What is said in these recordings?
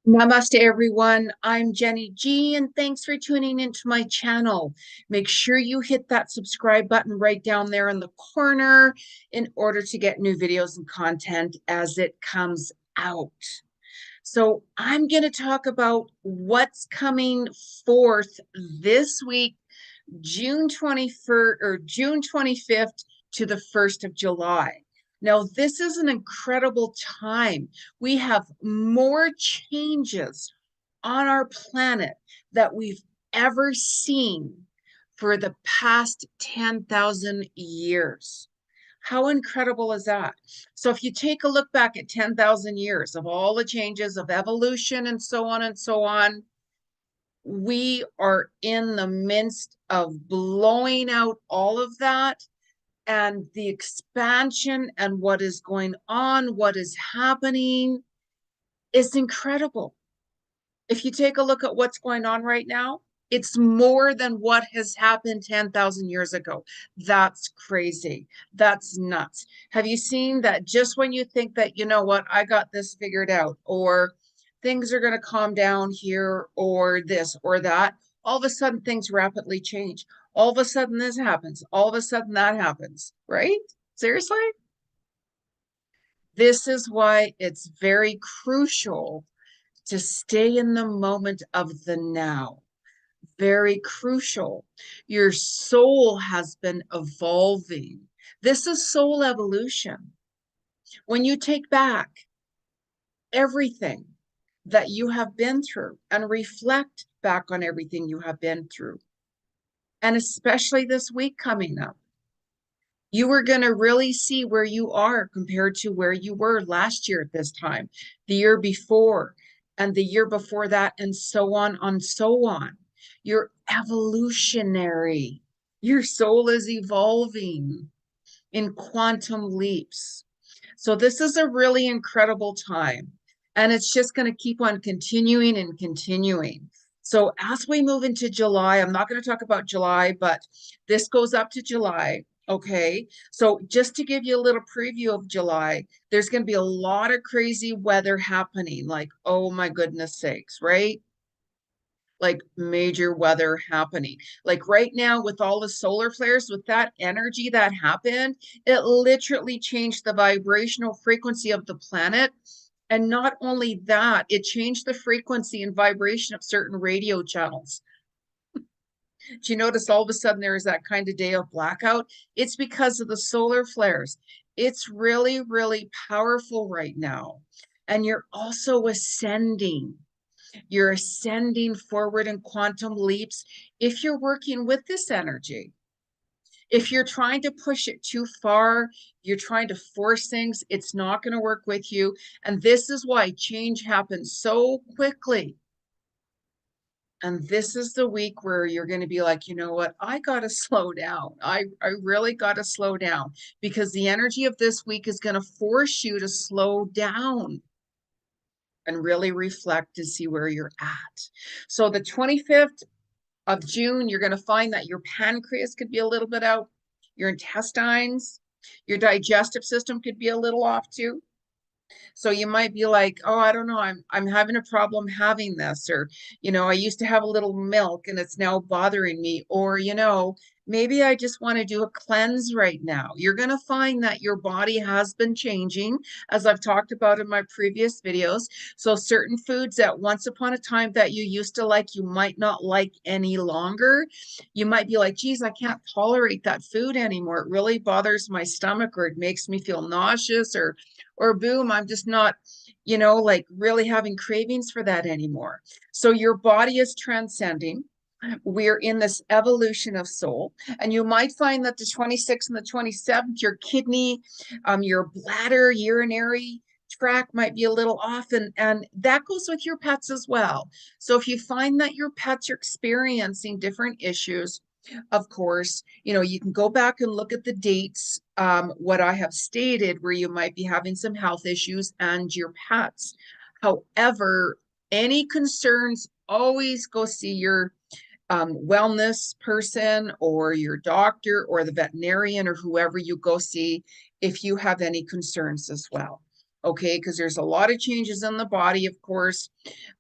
Namaste, everyone. I'm Jenny G, and thanks for tuning into my channel. Make sure you hit that subscribe button right down there in the corner in order to get new videos and content as it comes out. So I'm going to talk about what's coming forth this week, June 21st or June 25th to the 1st of July. Now, this is an incredible time. We have more changes on our planet that we've ever seen for the past 10,000 years. How incredible is that? So if you take a look back at 10,000 years of all the changes of evolution and so on and so on, we are in the midst of blowing out all of that, and the expansion and what is going on, what is happening is incredible. If you take a look at what's going on right now, it's more than what has happened 10,000 years ago. That's crazy. That's nuts. Have you seen that just when you think that, you know what, I got this figured out, or things are going to calm down here, or this or that, all of a sudden things rapidly change. All of a sudden this happens. All of a sudden that happens, right? Seriously? This is why it's very crucial to stay in the moment of the now. Very crucial. Your soul has been evolving. This is soul evolution. When you take back everything that you have been through and reflect back on everything you have been through, and especially this week coming up, you are going to really see where you are compared to where you were last year at this time, the year before, and the year before that, and so on and so on. You're evolutionary. Your soul is evolving in quantum leaps. So this is a really incredible time, and it's just going to keep on continuing and continuing. So as we move into July, I'm not going to talk about July, but this goes up to July. Okay, so just to give you a little preview of July, there's going to be a lot of crazy weather happening, like, oh my goodness sakes, right? Like major weather happening. Like right now, with all the solar flares, with that energy that happened, it literally changed the vibrational frequency of the planet. And not only that, it changed the frequency and vibration of certain radio channels. Do you notice all of a sudden there is that kind of day of blackout? It's because of the solar flares. It's really, really powerful right now. And you're also ascending. You're ascending forward in quantum leaps if you're working with this energy. If you're trying to push it too far, you're trying to force things, it's not going to work with you. And this is why change happens so quickly. And this is the week where you're going to be like, you know what? I got to slow down. I really got to slow down, because the energy of this week is going to force you to slow down and really reflect to see where you're at. So the 25th of June, you're going to find that your pancreas could be a little bit out, your intestines, your digestive system could be a little off too. So you might be like, oh, I don't know, I'm having a problem having this, or, you know, I used to have a little milk and it's now bothering me, or, you know, maybe I just want to do a cleanse right now. You're going to find that your body has been changing, as I've talked about in my previous videos. So certain foods that once upon a time that you used to like, you might not like any longer. You might be like, geez, I can't tolerate that food anymore. It really bothers my stomach, or it makes me feel nauseous, or boom, I'm just not, you know, like really having cravings for that anymore. So your body is transcending. We're in this evolution of soul. And you might find that the 26th and the 27th, your kidney, your bladder, urinary tract might be a little off, and that goes with your pets as well. So if you find that your pets are experiencing different issues, of course, you know, you can go back and look at the dates, what I have stated, where you might be having some health issues and your pets. However, any concerns, always go see your wellness person or your doctor or the veterinarian or whoever you go see if you have any concerns as well. okay? Because there's a lot of changes in the body, of course,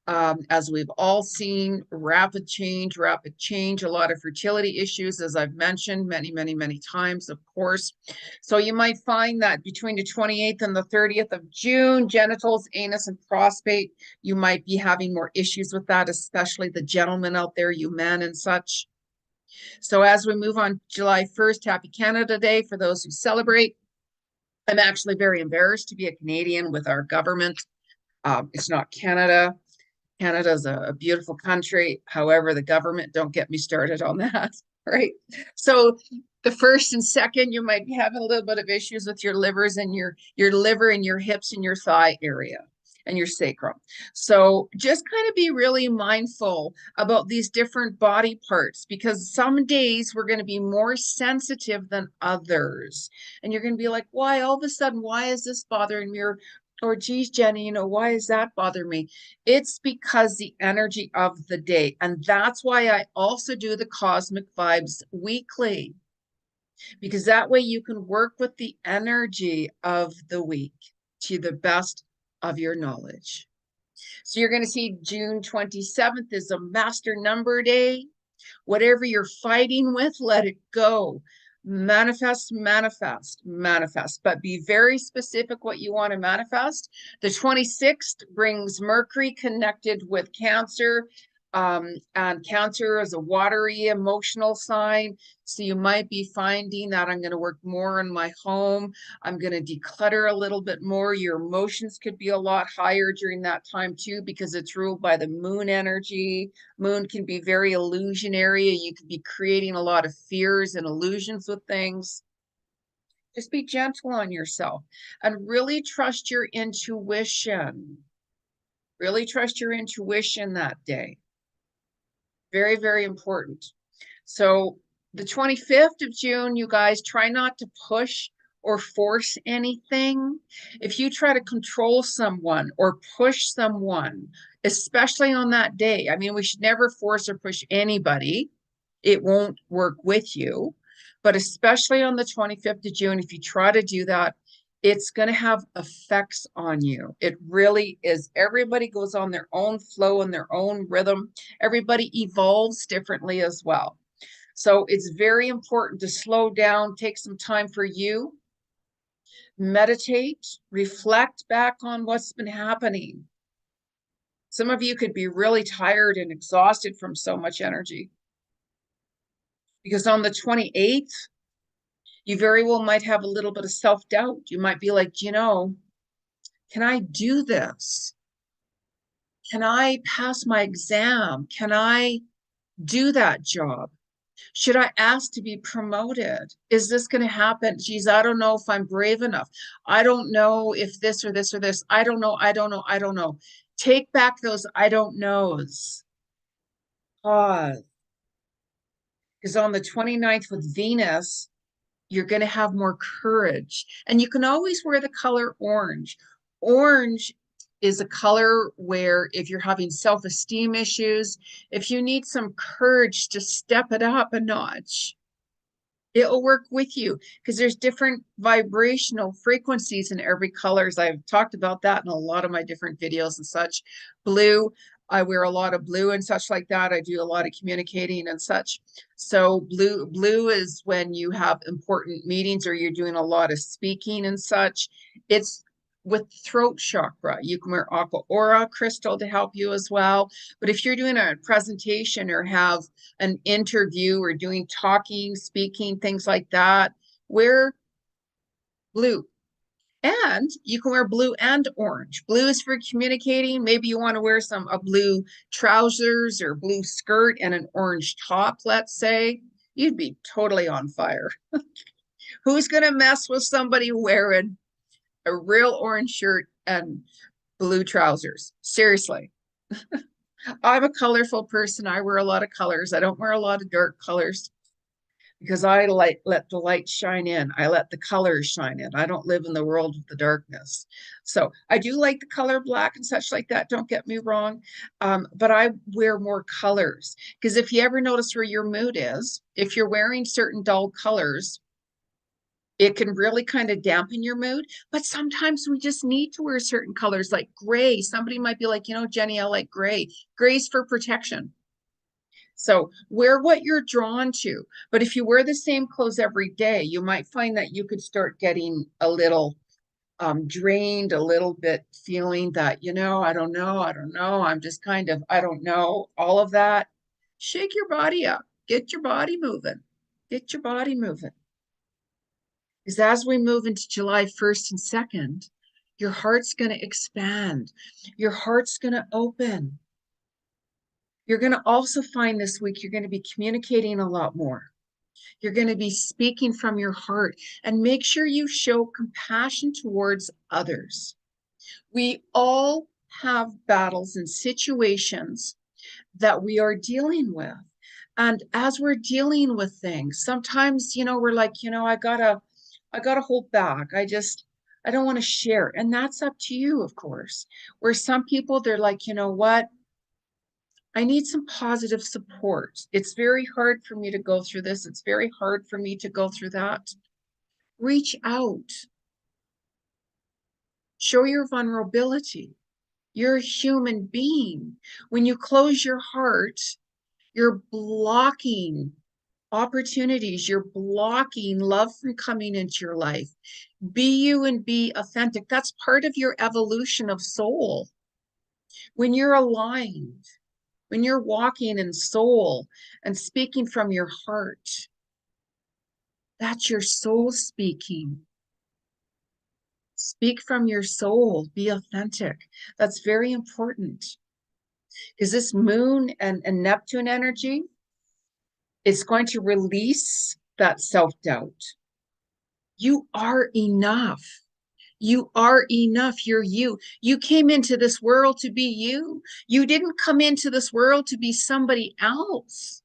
as we've all seen, rapid change, a lot of fertility issues, as I've mentioned many, many, many times, of course. So you might find that between the 28th and the 30th of June, genitals, anus, and prostate, you might be having more issues with that, especially the gentlemen out there, you men and such. So as we move on July 1st, Happy Canada Day for those who celebrate. I'm actually very embarrassed to be a Canadian with our government. It's not Canada. Canada is a beautiful country. However, the government, don't get me started on that, right? So the first and second, you might be having a little bit of issues with your livers and your liver and your hips and your thigh area and your sacrum. So just kind of be really mindful about these different body parts, because some days we're going to be more sensitive than others. And you're going to be like, why all of a sudden, why is this bothering me? Or geez, Jenny, why does that bother me? It's because the energy of the day. And that's why I also do the cosmic vibes weekly, because that way you can work with the energy of the week to the best of your knowledge. So you're going to see June 27th is a master number day. Whatever you're fighting with, let it go. Manifest, manifest, manifest, but be very specific what you want to manifest. The 26th brings Mercury connected with Cancer. And Cancer is a watery emotional sign. So you might be finding that I'm going to work more on my home. I'm going to declutter a little bit more. Your emotions could be a lot higher during that time too, because it's ruled by the moon energy. Moon can be very illusionary. You could be creating a lot of fears and illusions with things. Just be gentle on yourself and really trust your intuition. Really trust your intuition that day. Very, very important. So the 25th of June, you guys, try not to push or force anything. If you try to control someone or push someone, especially on that day, I mean, we should never force or push anybody. It won't work with you. But especially on the 25th of June, if you try to do that, it's going to have effects on you. It really is. Everybody goes on their own flow and their own rhythm. Everybody evolves differently as well. So it's very important to slow down, take some time for you, meditate, reflect back on what's been happening. Some of you could be really tired and exhausted from so much energy, because on the 28th, you very well might have a little bit of self-doubt. You might be like, can I do this? Can I pass my exam? Can I do that job? Should I ask to be promoted? Is this going to happen? Geez, I don't know if I'm brave enough. I don't know if this or this or this. I don't know. I don't know. I don't know. Take back those I don't knows. Pause. Because on the 29th with Venus, you're going to have more courage. And you can always wear the color orange. Orange is a color where if you're having self-esteem issues, if you need some courage to step it up a notch, it'll work with you, because there's different vibrational frequencies in every colors. I've talked about that in a lot of my different videos and such. Blue, I wear a lot of blue and such like that. I do a lot of communicating and such. So blue is when you have important meetings or you're doing a lot of speaking and such. It's with throat chakra. You can wear aqua aura crystal to help you as well. But if you're doing a presentation or have an interview or doing talking, speaking, things like that, wear blue. And you can wear blue and orange. Blue is for communicating. Maybe you want to wear a blue trousers or blue skirt and an orange top, let's say. You'd be totally on fire. Who's going to mess with somebody wearing a real orange shirt and blue trousers? Seriously. I'm a colorful person. I wear a lot of colors. I don't wear a lot of dark colors, because I let the light shine in. I let the colors shine in. I don't live in the world of the darkness. So I do like the color black and such like that. Don't get me wrong. But I wear more colors, because if you ever notice where your mood is, if you're wearing certain dull colors, It can really kind of dampen your mood, but sometimes we just need to wear certain colors like gray. Somebody might be like, Jenny, I like gray. Gray's for protection. So wear what you're drawn to. But if you wear the same clothes every day, you might find that you could start getting a little drained, a little bit feeling that, I don't know. I'm just kind of, I don't know, all of that. Shake your body up, get your body moving, get your body moving. Because as we move into July 1st and 2nd, your heart's going to expand, your heart's going to open. You're going to also find this week you're going to be communicating a lot more. You're going to be speaking from your heart, and make sure you show compassion towards others. We all have battles and situations that we are dealing with. And as we're dealing with things, sometimes, we're like, I gotta hold back. I don't want to share. And that's up to you, of course. Where some people, they're like, you know what? I need some positive support. It's very hard for me to go through this. It's very hard for me to go through that. Reach out. Show your vulnerability. You're a human being. When you close your heart, you're blocking opportunities. You're blocking love from coming into your life. Be you and be authentic. That's part of your evolution of soul. When you're aligned, when you're walking in soul and speaking from your heart, that's your soul speaking. Speak from your soul, be authentic. That's very important because this moon and Neptune energy is going to release that self-doubt. You are enough. You are enough. You're you. You came into this world to be you. You didn't come into this world to be somebody else.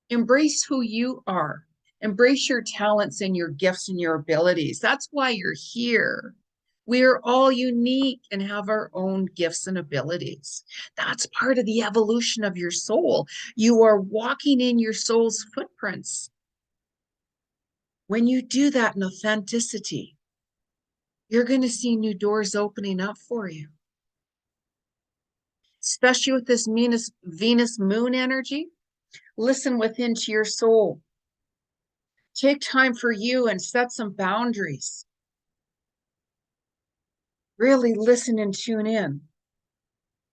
Embrace who you are. Embrace your talents and your gifts and your abilities. That's why you're here. We are all unique and have our own gifts and abilities. That's part of the evolution of your soul. You are walking in your soul's footprints. When you do that in authenticity, you're going to see new doors opening up for you. Especially with this Venus moon energy, listen within to your soul. Take time for you and set some boundaries. Really listen and tune in.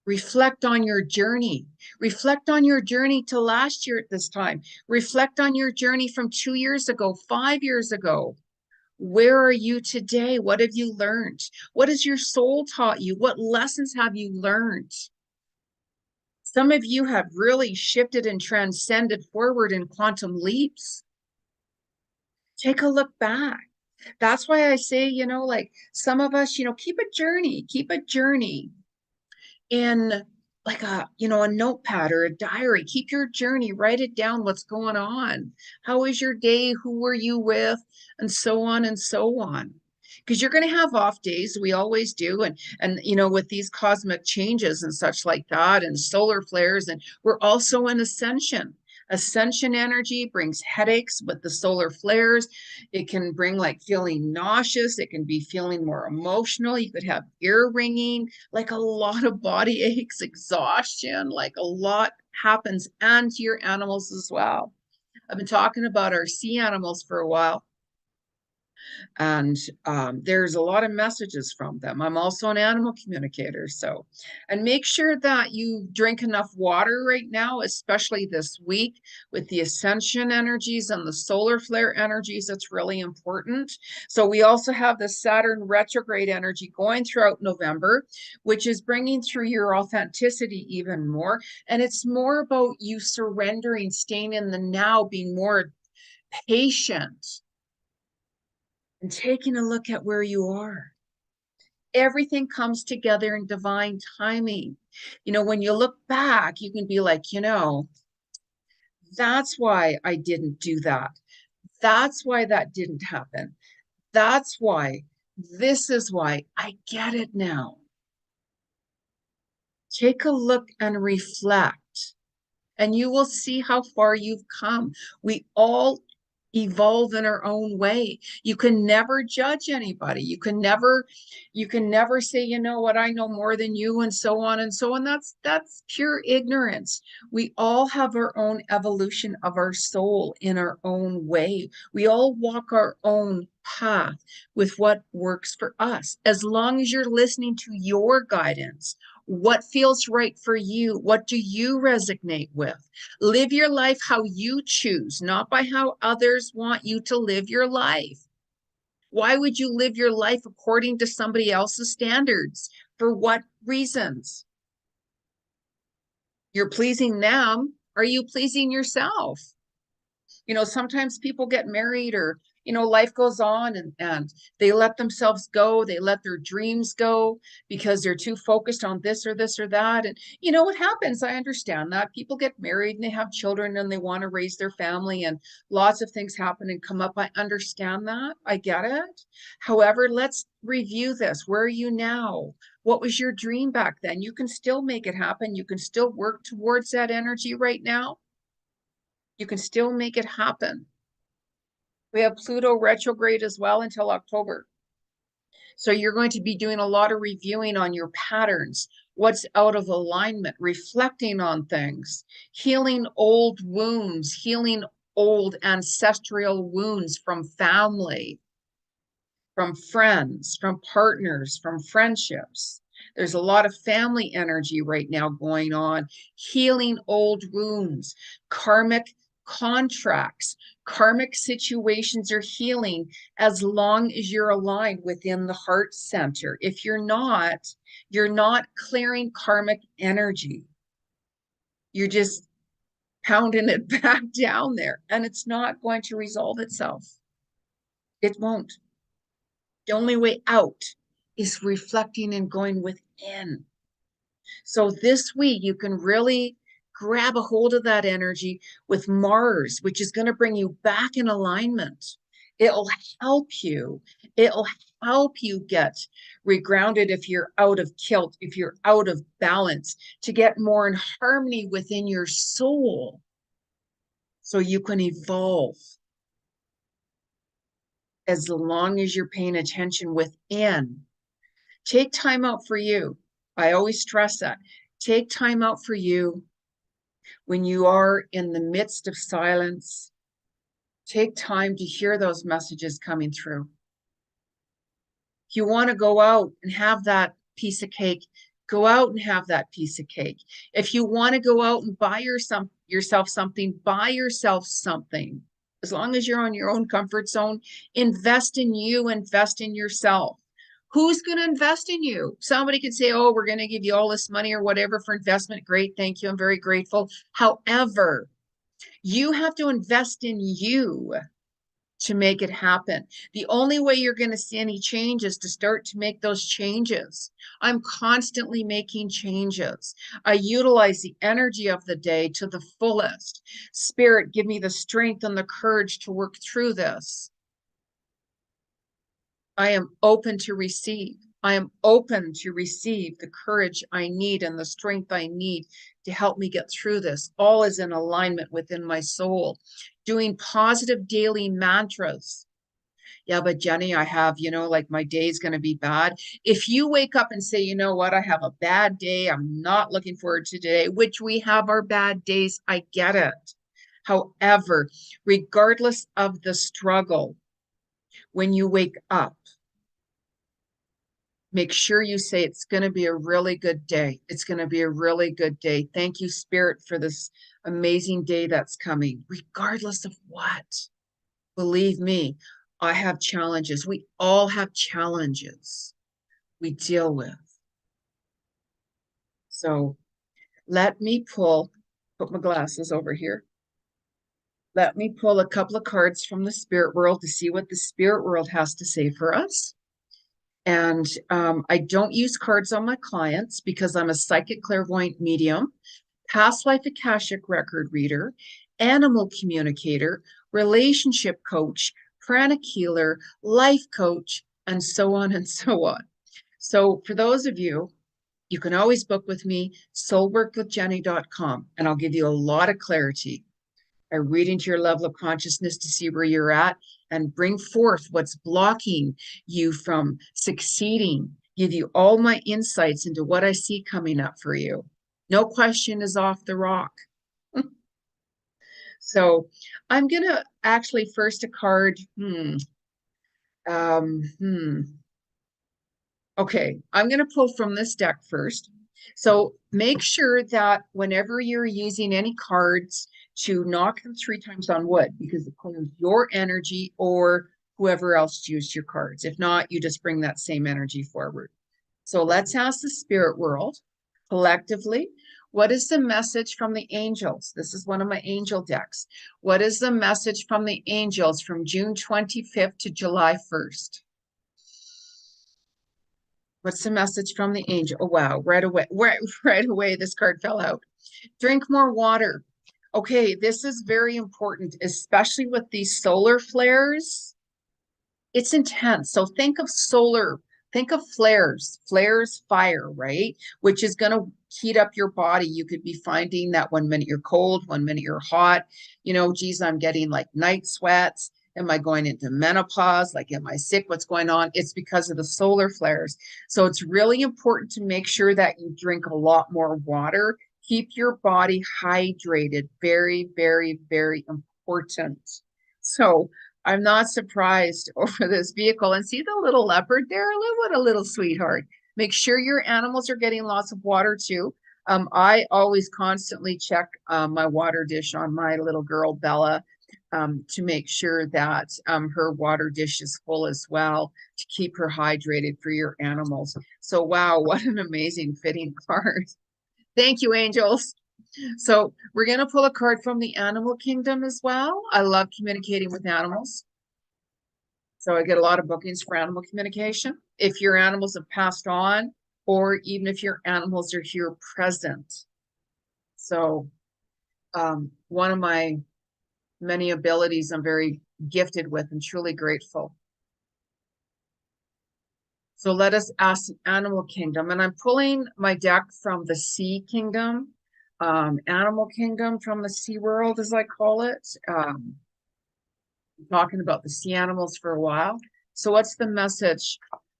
Reflect on your journey. Reflect on your journey to last year at this time. Reflect on your journey from 2 years ago, 5 years ago. Where are you today? What have you learned? What has your soul taught you? What lessons have you learned? Some of you have really shifted and transcended forward in quantum leaps. Take a look back. That's why I say, like some of us, keep a journey in like a notepad or a diary. Keep your journey, write it down, what's going on. How was your day? Who were you with? And so on and so on. Because you're going to have off days. We always do. And with these cosmic changes and such like that, and solar flares, and we're also in ascension. Ascension energy brings headaches with the solar flares. It can bring like feeling nauseous. It can be feeling more emotional. You could have ear ringing, like a lot of body aches, exhaustion, like a lot happens, and to your animals as well. I've been talking about our sea animals for a while, and there's a lot of messages from them. I'm also an animal communicator, and make sure that you drink enough water right now, especially this week with the ascension energies and the solar flare energies. That's really important. So we also have the Saturn retrograde energy going throughout November, which is bringing through your authenticity even more, and it's more about you surrendering, staying in the now, being more patient, and taking a look at where you are. Everything comes together in divine timing. When you look back, you can be like, that's why I didn't do that. That's why that didn't happen. That's why. This is why. I get it now. Take a look and reflect, and you will see how far you've come. We all evolve in our own way. You can never judge anybody. You can never say, you know what, I know more than you, and so on and so on. That's pure ignorance. We all have our own evolution of our soul in our own way. We all walk our own path with what works for us. As long as you're listening to your guidance, what feels right for you? What do you resonate with? Live your life how you choose, not by how others want you to live your life. Why would you live your life according to somebody else's standards? For what reasons? You're pleasing them. Are you pleasing yourself? Sometimes people get married, or life goes on, and they let themselves go, they let their dreams go because they're too focused on this or this or that. And what happens, I understand that people get married and they have children and they want to raise their family, and lots of things happen and come up. I understand that, I get it. However, let's review this. Where are you now? What was your dream back then? You can still make it happen. You can still work towards that energy right now. You can still make it happen. We have Pluto retrograde as well until October. So you're going to be doing a lot of reviewing on your patterns, what's out of alignment, reflecting on things, healing old wounds, healing old ancestral wounds from family, from friends, from partners, from friendships. There's a lot of family energy right now going on, healing old wounds, karmic contracts, karmic situations are healing as long as you're aligned within the heart center. If you're not clearing karmic energy. You're just pounding it back down there, and it's not going to resolve itself. It won't. The only way out is reflecting and going within. So this week, you can really grab a hold of that energy with Mars, which is going to bring you back in alignment. It'll help you. It'll help you get regrounded if you're out of kilt, if you're out of balance, to get more in harmony within your soul so you can evolve. As long as you're paying attention within. Take time out for you. I always stress that. Take time out for you when you are in the midst of silence. Take time to hear those messages coming through. If you want to go out and have that piece of cake, go out and have that piece of cake. If you want to go out and buy yourself something, buy yourself something. As long as you're on your own comfort zone, invest in you, invest in yourself. Who's going to invest in you? Somebody could say, oh, we're going to give you all this money or whatever for investment. Great. Thank you. I'm very grateful. However, you have to invest in you to make it happen. The only way you're going to see any change is to start to make those changes. I'm constantly making changes. I utilize the energy of the day to the fullest. Spirit, give me the strength and the courage to work through this. I am open to receive. I am open to receive the courage I need and the strength I need to help me get through this. All is in alignment within my soul. Doing positive daily mantras. Yeah, but Jenny, I have, like my day is going to be bad. If you wake up and say, you know what, I have a bad day, I'm not looking forward to today, which we have our bad days, I get it. However, regardless of the struggle, when you wake up, make sure you say it's going to be a really good day. It's going to be a really good day. Thank you, Spirit, for this amazing day that's coming, regardless of what. Believe me, I have challenges. We all have challenges we deal with. So let me put my glasses over here. Let me pull a couple of cards from the spirit world to see what the spirit world has to say for us. And I don't use cards on my clients because I'm a psychic clairvoyant medium, past life Akashic record reader, animal communicator, relationship coach, pranic healer, life coach, and so on and so on. So for those of you, you can always book with me, soulworkwithjenny.com, and I'll give you a lot of clarity. I read into your level of consciousness to see where you're at and bring forth what's blocking you from succeeding. Give you all my insights into what I see coming up for you. No question is off the rock. So I'm going to actually first a card. Um, hmm. Okay, I'm going to pull from this deck first. So make sure that whenever you're using any cards to knock them 3 times on wood because it clears your energy or whoever else used your cards. If not, you just bring that same energy forward. So let's ask the spirit world collectively. What is the message from the angels? This is one of my angel decks. What is the message from the angels from June 25th to July 1st? What's the message from the angel? Oh, wow. Right away, this card fell out. Drink more water. Okay, this is very important, especially with these solar flares. It's intense. So think of flares, fire, right? Which is going to heat up your body. You could be finding that 1 minute you're cold, 1 minute you're hot. Geez, I'm getting like night sweats. Am I going into menopause? Like, am I sick? What's going on? It's because of the solar flares. So it's really important to make sure that you drink a lot more water. Keep your body hydrated. Very, very, very important. So I'm not surprised over this vehicle. And see the little leopard there? What a little sweetheart. Make sure your animals are getting lots of water too. I always constantly check my water dish on my little girl, Bella, to make sure that her water dish is full as well to keep her hydrated for your animals. So, wow, what an amazing fitting card. Thank you, angels. So we're going to pull a card from the animal kingdom as well. I love communicating with animals. So I get a lot of bookings for animal communication. If your animals have passed on, or even if your animals are here present. So one of my many abilities I'm very gifted with and truly grateful. So let us ask the animal kingdom. And I'm pulling my deck from the sea kingdom, animal kingdom from the sea world, as I call it. Talking about the sea animals for a while. So what's the message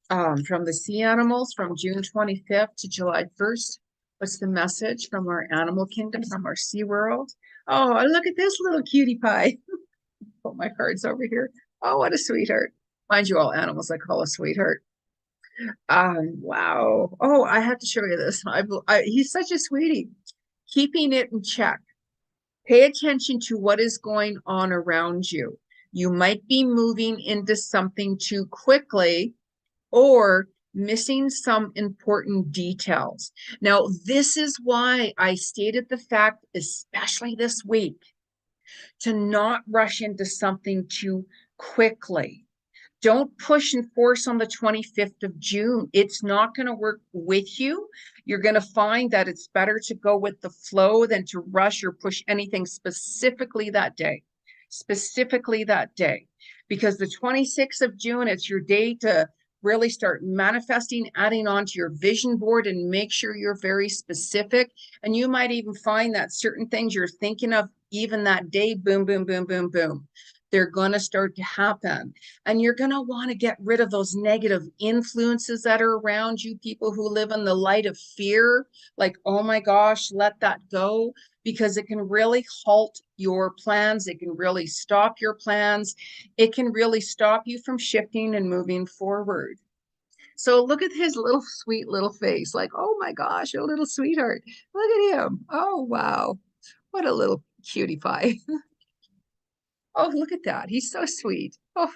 from the sea animals from June 25th to July 1st? What's the message from our animal kingdom, from our sea world? Oh, look at this little cutie pie. Put my cards over here. Oh, what a sweetheart. Mind you, all animals I call a sweetheart. Wow. Oh, I have to show you this. He's such a sweetie. Keeping it in check. Pay attention to what is going on around you. You might be moving into something too quickly or missing some important details. Now, this is why I stated the fact, especially this week, to not rush into something too quickly. Don't push and force on the 25th of June. It's not going to work with you. You're going to find that it's better to go with the flow than to rush or push anything specifically that day. Because the 26th of June, it's your day to really start manifesting, adding on to your vision board and make sure you're very specific. And you might even find that certain things you're thinking of even that day, boom, boom, boom, boom, boom. They're going to start to happen. And you're going to want to get rid of those negative influences that are around you, people who live in the light of fear, like, oh my gosh, let that go, because it can really halt your plans. It can really stop your plans. It can really stop you from shifting and moving forward. So look at his little sweet little face, like, oh my gosh, a little sweetheart. Look at him. Oh, wow. What a little cutie pie. Oh, look at that. He's so sweet. Oh,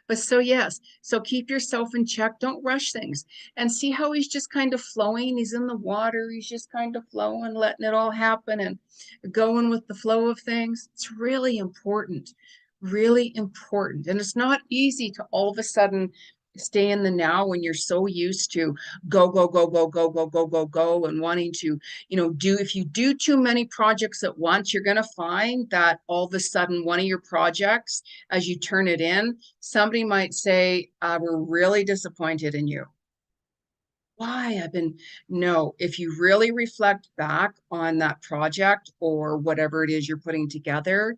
but so yes, so keep yourself in check. Don't rush things and see how he's just kind of flowing. He's in the water. He's just kind of flowing, letting it all happen and going with the flow of things. It's really important, really important. And it's not easy to all of a sudden stay in the now when you're so used to go, go, go, go, go, go, go, go, go, and wanting to, if you do too many projects at once, you're going to find that all of a sudden one of your projects, as you turn it in, somebody might say, we're really disappointed in you. why I've been, no, if you really reflect back on that project or whatever it is you're putting together,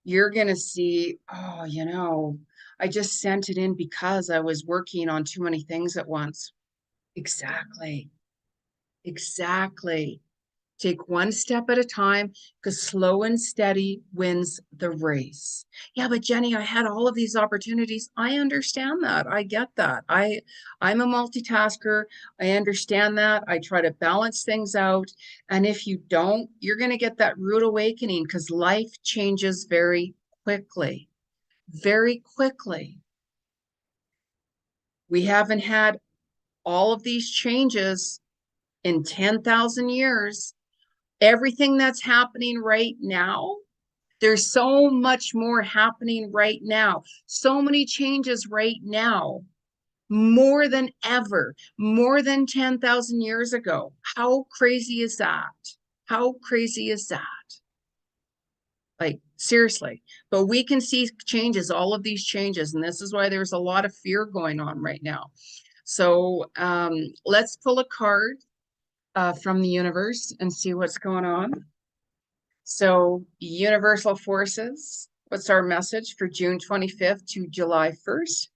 you're going to see, oh, I just sent it in because I was working on too many things at once. Exactly. Exactly. Take one step at a time because slow and steady wins the race. Yeah, but Jenny, I had all of these opportunities. I understand that. I get that. I'm a multitasker. I understand that. I try to balance things out. And if you don't, you're going to get that rude awakening because life changes very quickly. Very quickly. We haven't had all of these changes in 10,000 years. Everything that's happening right now, there's so much more happening right now. So many changes right now, more than ever, more than 10,000 years ago. How crazy is that? How crazy is that? Like, seriously. But we can see changes, all of these changes. And this is why there's a lot of fear going on right now. So let's pull a card from the universe and see what's going on. So universal forces, what's our message for June 25th to July 1st?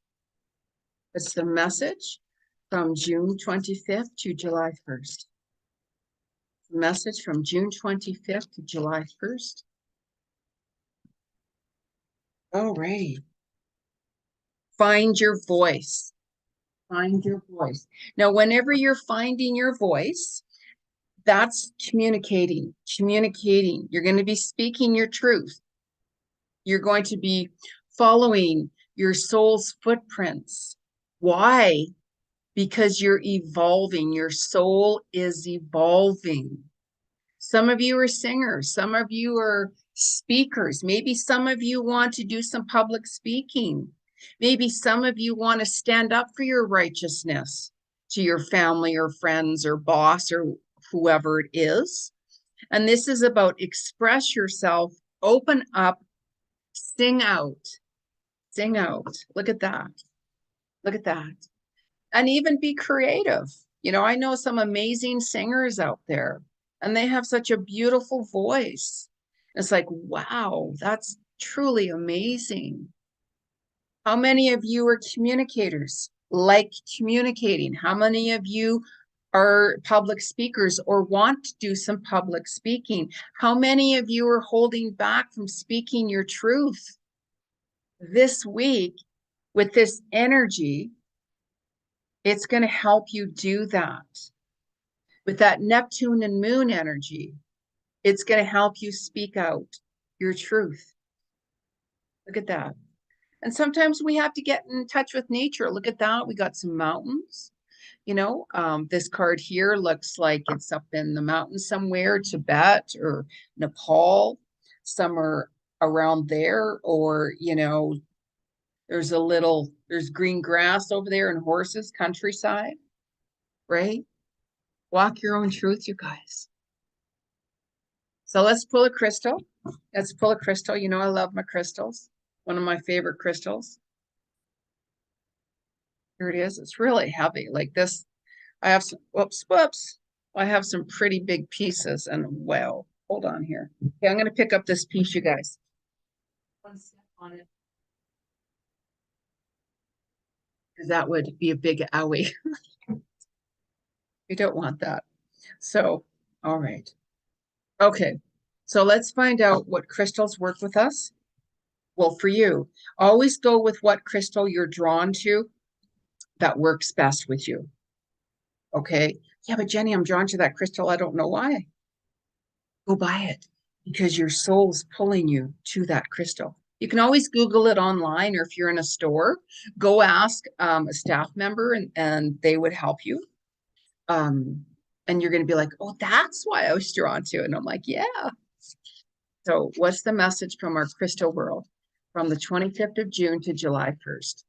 What's the message from June 25th to July 1st? Message from June 25th to July 1st. Alrighty. Find your voice. Find your voice. Now, whenever you're finding your voice, that's communicating. You're going to be speaking your truth. You're going to be following your soul's footprints. Why? Because you're evolving. Your soul is evolving. Some of you are singers. Some of you are speakers. Maybe some of you want to do some public speaking. Maybe some of you want to stand up for your righteousness to your family or friends or boss or whoever it is. And this is about express yourself, open up, sing out, sing out. Look at that. Look at that. And even be creative. I know some amazing singers out there and they have such a beautiful voice. It's like, wow, that's truly amazing. How many of you are communicators, like communicating? How many of you are public speakers or want to do some public speaking? How many of you are holding back from speaking your truth? This week, with this energy, it's going to help you do that. With that Neptune and Moon energy, it's going to help you speak out your truth. Look at that. And sometimes we have to get in touch with nature. Look at that. We got some mountains. This card here looks like it's up in the mountains somewhere, Tibet or Nepal, somewhere around there. Or, there's green grass over there and horses, countryside, right? Walk your own truth, you guys. So let's pull a crystal. Let's pull a crystal. I love my crystals. One of my favorite crystals. Here it is. It's really heavy. Like this, I have some, whoops. I have some pretty big pieces and wow, hold on here. Okay, I'm going to pick up this piece, you guys. One step on it. Because that would be a big owie. We don't want that. So, all right. Okay. So let's find out what crystals work with us. Well, for you, always go with what crystal you're drawn to that works best with you. Okay. Yeah, but Jenny, I'm drawn to that crystal. I don't know why. Go buy it because your soul's pulling you to that crystal. You can always Google it online, or if you're in a store, go ask a staff member and they would help you. And you're going to be like, oh, that's why I was drawn to it. And I'm like, yeah. So what's the message from our crystal world from the 25th of June to July 1st?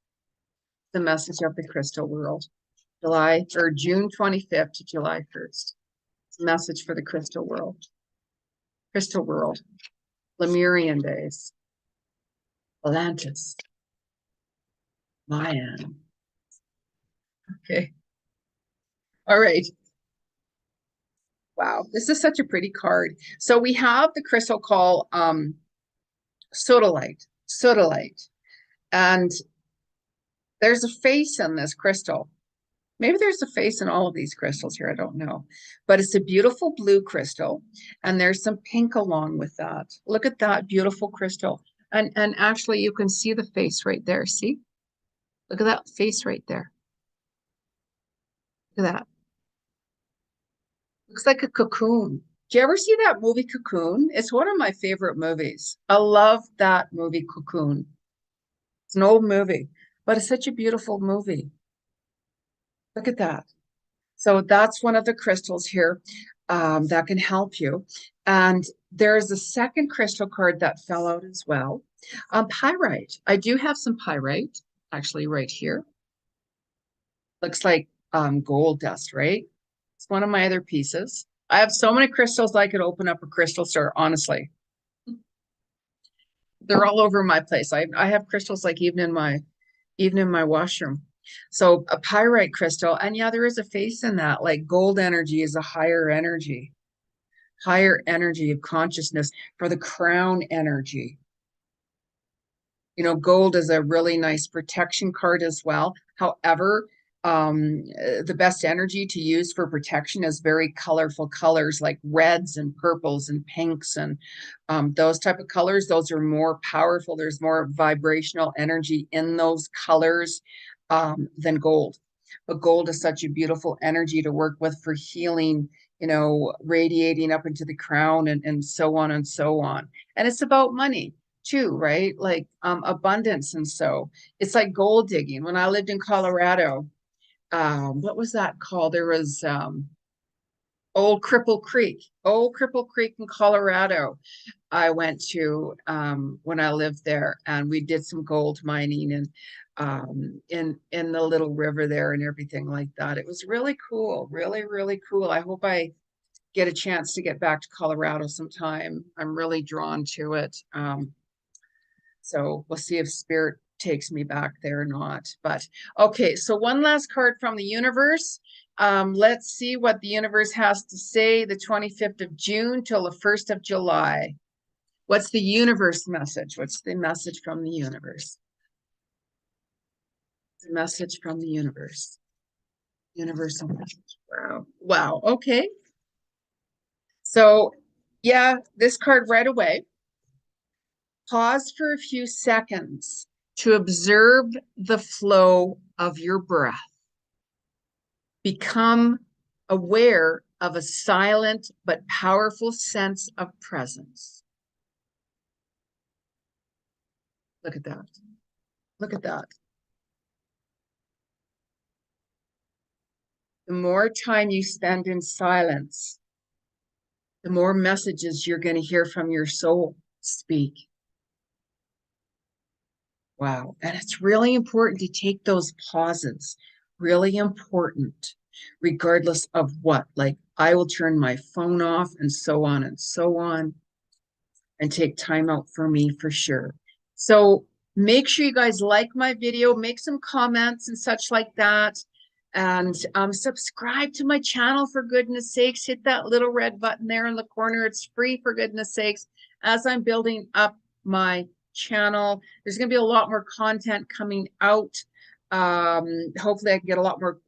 The message of the crystal world, June 25th to July 1st. It's a message for the crystal world. Crystal world, Lemurian days, Atlantis, Mayan. Okay. All right. Wow, this is such a pretty card. So we have the crystal called sodalite, sodalite, and there's a face in this crystal. Maybe there's a face in all of these crystals here, I don't know. But it's a beautiful blue crystal, and there's some pink along with that. Look at that beautiful crystal. And actually you can see the face right there. See? Look at that face right there. Look at that. Looks like a cocoon. Do you ever see that movie Cocoon? It's one of my favorite movies. I love that movie Cocoon. It's an old movie, but it's such a beautiful movie. Look at that. So that's one of the crystals here that can help you. And there's a second crystal card that fell out as well. Pyrite. I do have some pyrite actually right here. Looks like gold dust, right? It's one of my other pieces. I have so many crystals I could open up a crystal store, honestly. They're all over my place. I have crystals like even in my washroom. So a pyrite crystal, and yeah, there is a face in that. Like gold energy is a higher energy of consciousness for the crown energy. You know, gold is a really nice protection card as well. However, the best energy to use for protection is very colorful colors like reds and purples and pinks and those type of colors. Those are more powerful. There's more vibrational energy in those colors than gold. But gold is such a beautiful energy to work with for healing, you know, radiating up into the crown and so on and so on. And it's about money too, right? Like abundance. And so it's like gold digging. When I lived in Colorado, what was that called? There was Old Cripple Creek in Colorado. I went to when I lived there, and we did some gold mining and in the little river there and everything like that. It was really cool, really cool. I hope I get a chance to get back to Colorado sometime. I'm really drawn to it. So we'll see if spirit takes me back there or not. But okay, so one last card from the universe. Let's see what the universe has to say the 25th of June till the 1st of July. What's the universe message? What's the message from the universe? The message from the universe. Universal message. Wow. Wow. Okay. So, yeah, this card right away. Pause for a few seconds to observe the flow of your breath. Become aware of a silent but powerful sense of presence. Look at that. Look at that. The more time you spend in silence, the more messages you're going to hear from your soul speak. Wow. And it's really important to take those pauses, really important, regardless of what. Like, I will turn my phone off and so on and so on, and take time out for me for sure. So make sure you guys like my video, make some comments and such like that. And subscribe to my channel for goodness sakes. Hit that little red button there in the corner. It's free for goodness sakes. As I'm building up my channel, there's going to be a lot more content coming out. Hopefully I can get a lot more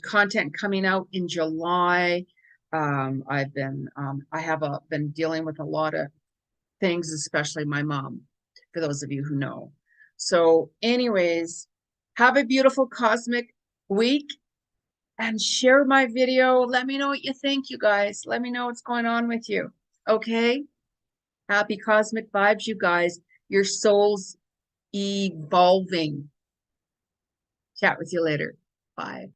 content coming out in July. I have been dealing with a lot of things, especially my mom, for those of you who know. So anyways, have a beautiful cosmic week and share my video. Let me know what you think, you guys. Let me know what's going on with you. Okay? Happy cosmic vibes, you guys. Your soul's evolving. Chat with you later. Bye.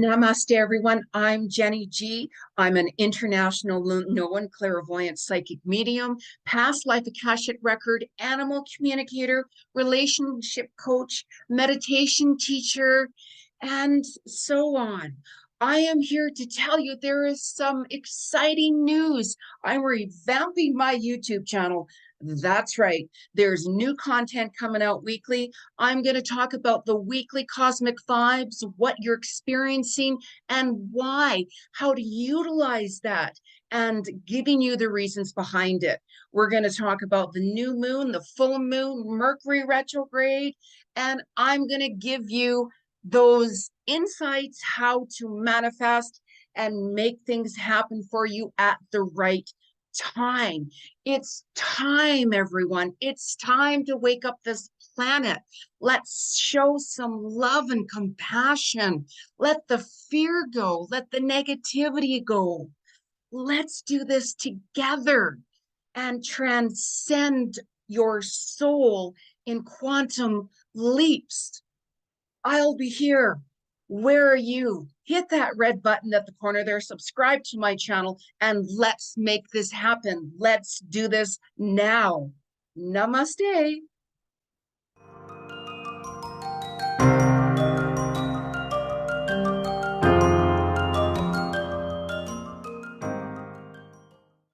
Namaste, everyone. I'm Jenny G. I'm an international known clairvoyant psychic medium, past life Akashic record, animal communicator, relationship coach, meditation teacher, and so on. I am here to tell you there is some exciting news. I'm revamping my YouTube channel. That's right. There's new content coming out weekly. I'm going to talk about the weekly cosmic vibes, what you're experiencing, and why, how to utilize that, and giving you the reasons behind it. We're going to talk about the new moon, the full moon, Mercury retrograde, and I'm going to give you those insights how to manifest and make things happen for you at the right time. It's time, everyone. It's time to wake up this planet. Let's show some love and compassion. Let the fear go. Let the negativity go. Let's do this together and transcend your soul in quantum leaps. I'll be here. Where are you? Hit that red button at the corner there, subscribe to my channel, and let's make this happen. Let's do this now. Namaste.